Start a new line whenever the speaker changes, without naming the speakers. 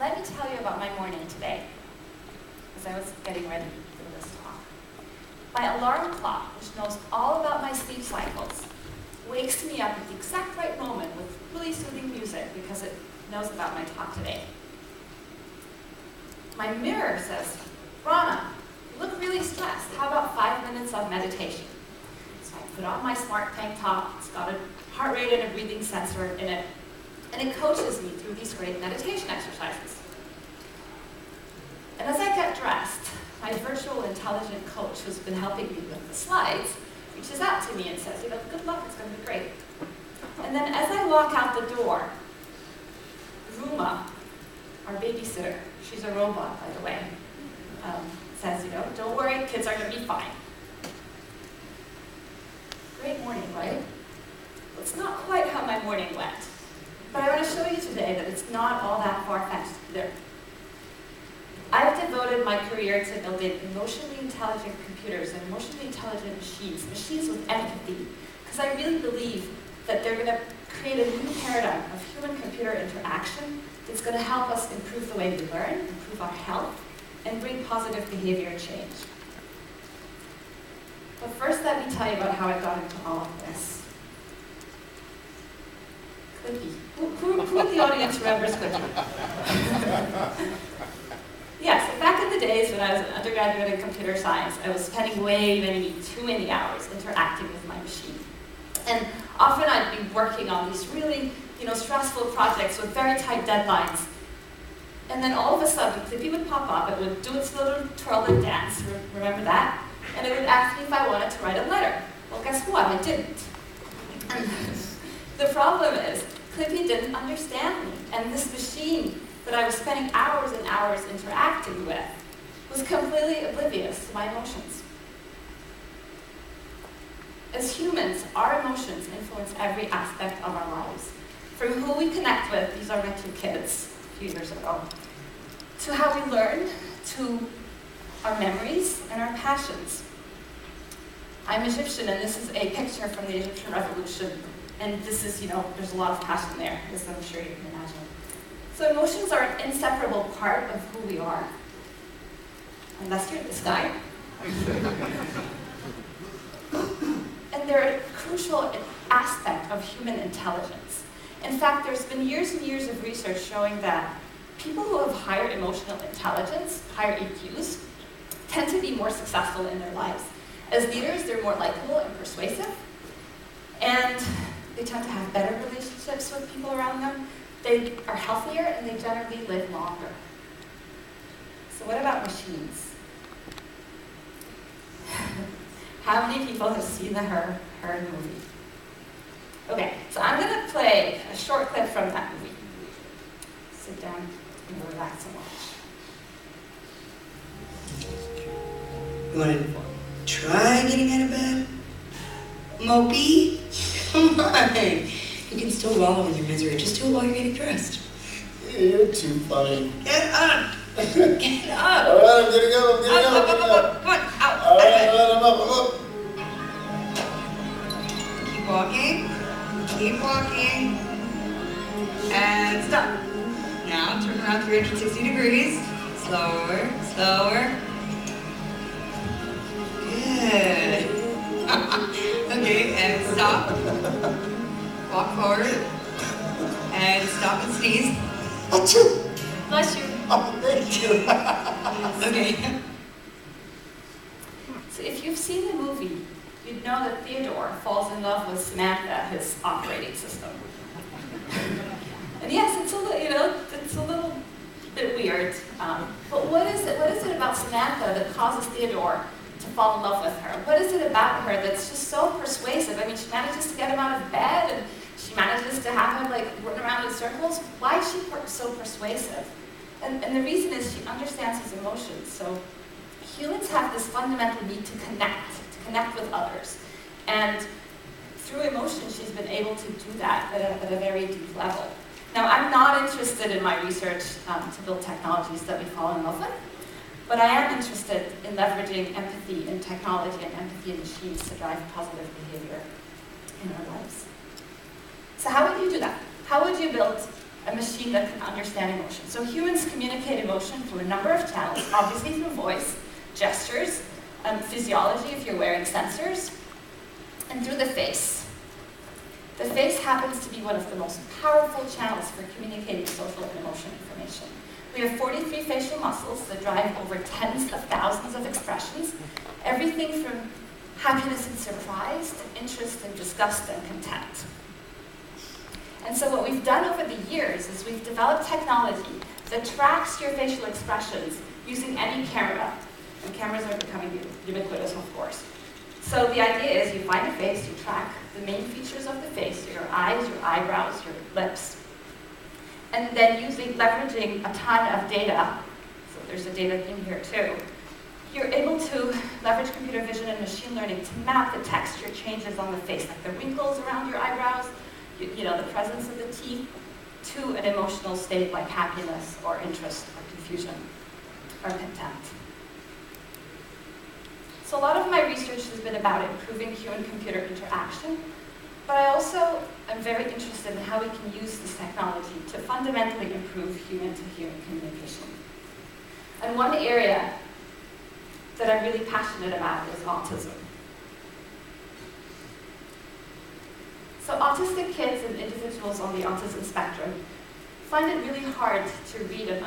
let me tell you about my morning today, as I was getting ready for this talk. My alarm clock, which knows all about my sleep cycles, wakes me up at the exact right moment with really soothing music because it knows about my talk today. My mirror says, Rana, you look really stressed. How about 5 minutes of meditation? So I put on my smart tank top. It's got a heart rate and a breathing sensor in it. And it coaches me through these great meditation exercises. And as I get dressed, my virtual intelligent coach, who's been helping me with the slides, reaches out to me and says, good luck, it's going to be great. And then as I walk out the door, Ruma, our babysitter, she's a robot, by the way, says, don't worry, kids are going to be fine. Great morning, right? Well, it's not quite how my morning went. But I want to show you today that it's not all that far-fetched either. I've devoted my career to building emotionally intelligent computers and emotionally intelligent machines with empathy, because I really believe that they're going to create a new paradigm of human-computer interaction that's going to help us improve the way we learn, improve our health, and bring positive behavior change. But first, let me tell you about how I got into all of this. Clippy. Who in the audience remembers Clippy? Yes, so back in the days when I was an undergraduate in computer science, I was spending too many hours interacting with my machine. And often I'd be working on these really, stressful projects with very tight deadlines. And then all of a sudden, Clippy would pop up, it would do its little twirl and dance, remember that? And it would ask me if I wanted to write a letter. Well, guess what? I didn't. And the problem is, Clippy didn't understand me, and this machine that I was spending hours and hours interacting with was completely oblivious to my emotions. As humans, our emotions influence every aspect of our lives. From who we connect with, these are my two kids a few years ago, to how we learn, to our memories and our passions. I'm Egyptian, and this is a picture from the Egyptian Revolution. And this is, there's a lot of passion there, as I'm sure you can imagine. So emotions are an inseparable part of who we are. Unless you're this guy. And they're a crucial aspect of human intelligence. In fact, there's been years and years of research showing that people who have higher emotional intelligence, higher EQs, tend to be more successful in their lives. As leaders, they're more likable and persuasive. And they tend to have better relationships with people around them. They are healthier and they generally live longer. So what about machines? How many people have seen the Her movie? Okay, so I'm going to play a short clip from that movie. Sit down and relax and watch.
You want to try getting out of bed? Mopey? Come on. You can still wallow in your misery. Just do it while you're getting dressed.
You're too funny.
Get up! Get up!
All right, I'm getting up,
Come on, out.
All right, I'm up.
Keep walking. Keep walking. And stop. Now turn around 360 degrees. Slower. Good. Okay, and stop. Walk forward. And stop and sneeze.
Achoo!
Bless you.
Oh, thank you.
Okay.
So if you've seen the movie, you'd know that Theodore falls in love with Samantha, his operating system. And yes, it's a little bit weird. But what is it about Samantha that causes Theodore to fall in love with her? What is it about her that's just so persuasive? I mean, she manages to get him out of bed, and she manages to have him run around in circles. Why is she so persuasive? And the reason is she understands his emotions. So humans have this fundamental need to connect with others. And through emotion, she's been able to do that at a very deep level. Now, I'm not interested in my research to build technologies that we fall in love with, but I am interested in leveraging empathy in technology and empathy in machines to drive positive behavior in our lives. So how would you do that? How would you build a machine that can understand emotion. So humans communicate emotion through a number of channels, obviously through voice, gestures, physiology if you're wearing sensors, and through the face. The face happens to be one of the most powerful channels for communicating social and emotional information. We have 43 facial muscles that drive over tens of thousands of expressions, everything from happiness and surprise to interest and disgust and contempt. And so what we've done over the years is we've developed technology that tracks your facial expressions using any camera. And cameras are becoming ubiquitous, of course. So the idea is you find a face, you track the main features of the face, your eyes, your eyebrows, your lips. And then leveraging a ton of data, so there's a data theme here too, you're able to leverage computer vision and machine learning to map the texture changes on the face, like the wrinkles around your eyebrows, the presence of the teeth, to an emotional state like happiness or interest or confusion or contempt. So a lot of my research has been about improving human-computer interaction, but I also am very interested in how we can use this technology to fundamentally improve human-to-human communication. And one area that I'm really passionate about is autism. So autistic kids and individuals on the autism spectrum find it really hard to read and